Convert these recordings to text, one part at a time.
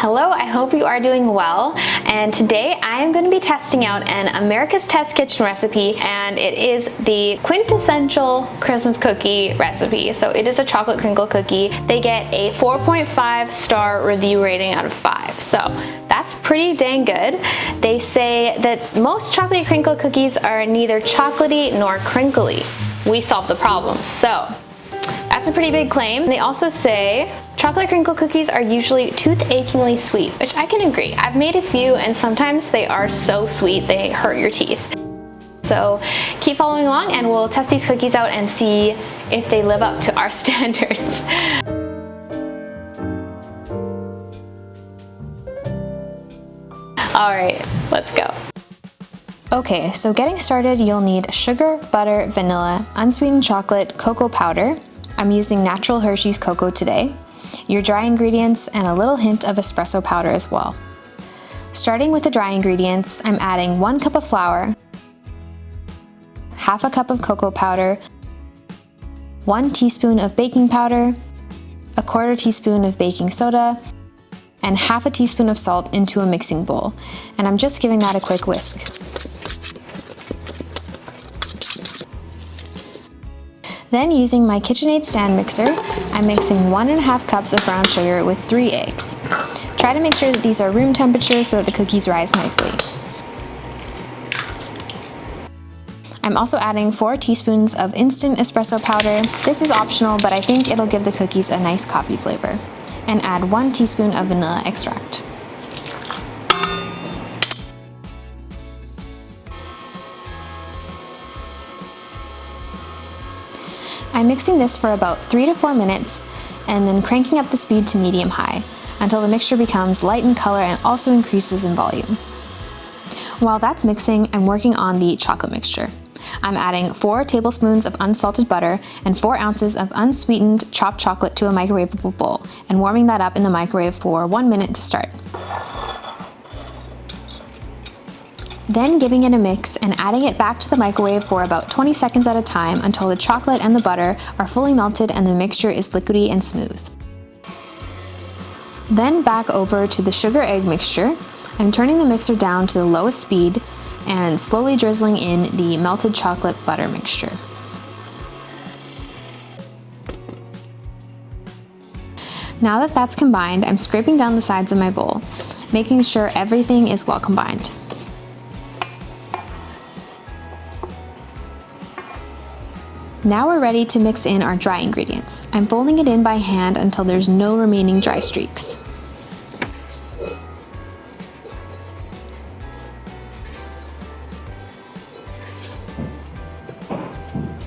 Hello, I hope you are doing well. And today I am going to be testing out an America's Test Kitchen recipe, and it is the quintessential Christmas cookie recipe. So it is a chocolate crinkle cookie. They get a 4.5 star review rating out of 5. So that's pretty dang good. They say that most chocolate crinkle cookies are neither chocolatey nor crinkly. We solved the problem. So that's a pretty big claim. They also say chocolate crinkle cookies are usually tooth-achingly sweet, which I can agree. I've made a few and sometimes they are so sweet they hurt your teeth. So keep following along and we'll test these cookies out and see if they live up to our standards. All right, let's go. Okay, so getting started, you'll need sugar, butter, vanilla, unsweetened chocolate, cocoa powder. I'm using natural Hershey's cocoa today, your dry ingredients, and a little hint of espresso powder as well. Starting with the dry ingredients, I'm adding 1 cup of flour, half a cup of cocoa powder, 1 teaspoon of baking powder, a 1/4 teaspoon of baking soda, and half a teaspoon of salt into a mixing bowl. And I'm just giving that a quick whisk. Then using my KitchenAid stand mixer, I'm mixing 1.5 cups of brown sugar with 3 eggs. Try to make sure that these are room temperature so that the cookies rise nicely. I'm also adding 4 teaspoons of instant espresso powder. This is optional, but I think it'll give the cookies a nice coffee flavor. And add 1 teaspoon of vanilla extract. I'm mixing this for about 3 to 4 minutes and then cranking up the speed to medium-high until the mixture becomes light in color and also increases in volume. While that's mixing, I'm working on the chocolate mixture. I'm adding 4 tablespoons of unsalted butter and 4 ounces of unsweetened chopped chocolate to a microwavable bowl and warming that up in the microwave for 1 minute to start. Then giving it a mix and adding it back to the microwave for about 20 seconds at a time until the chocolate and the butter are fully melted and the mixture is liquidy and smooth. Then back over to the sugar egg mixture. I'm turning the mixer down to the lowest speed and slowly drizzling in the melted chocolate butter mixture. Now that that's combined, I'm scraping down the sides of my bowl, making sure everything is well combined. Now we're ready to mix in our dry ingredients. I'm folding it in by hand until there's no remaining dry streaks.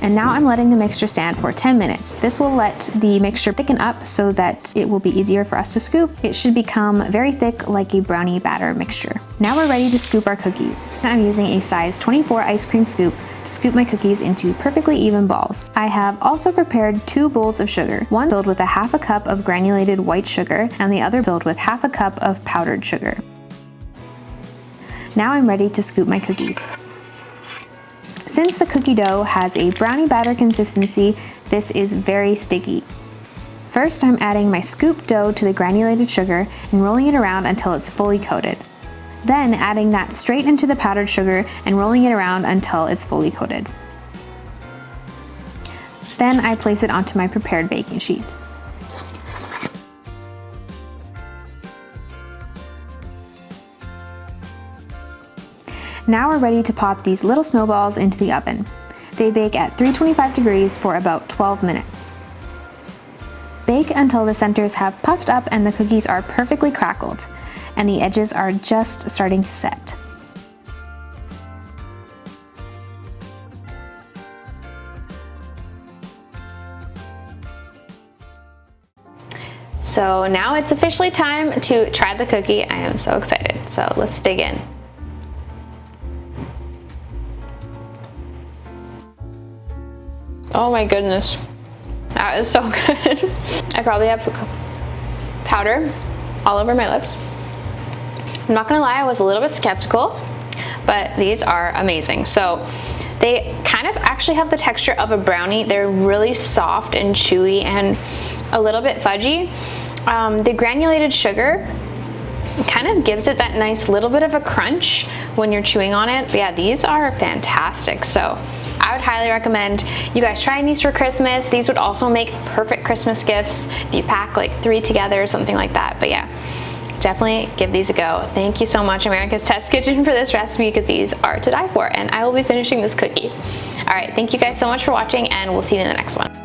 And now I'm letting the mixture stand for 10 minutes. This will let the mixture thicken up so that it will be easier for us to scoop. It should become very thick like a brownie batter mixture. Now we're ready to scoop our cookies. I'm using a size 24 ice cream scoop to scoop my cookies into perfectly even balls. I have also prepared 2 bowls of sugar, one filled with a half a cup of granulated white sugar and the other filled with half a cup of powdered sugar. Now I'm ready to scoop my cookies. Since the cookie dough has a brownie batter consistency, this is very sticky. First, I'm adding my scooped dough to the granulated sugar and rolling it around until it's fully coated. Then adding that straight into the powdered sugar and rolling it around until it's fully coated. Then I place it onto my prepared baking sheet. Now we're ready to pop these little snowballs into the oven. They bake at 325 degrees for about 12 minutes. Bake until the centers have puffed up and the cookies are perfectly crackled, and the edges are just starting to set. So now it's officially time to try the cookie. I am so excited, so let's dig in. Oh my goodness, that is so good. I probably have powder all over my lips. I'm not gonna lie, I was a little bit skeptical, but these are amazing. So they kind of actually have the texture of a brownie. They're really soft and chewy and a little bit fudgy. The granulated sugar It kind of gives it that nice little bit of a crunch when you're chewing on it. But yeah, these are fantastic. So I would highly recommend you guys trying these for Christmas. These would also make perfect Christmas gifts if you pack like 3 together or something like that. But yeah, definitely give these a go. Thank you so much, America's Test Kitchen, for this recipe, because these are to die for, and I will be finishing this cookie. All right, thank you guys so much for watching, and we'll see you in the next one.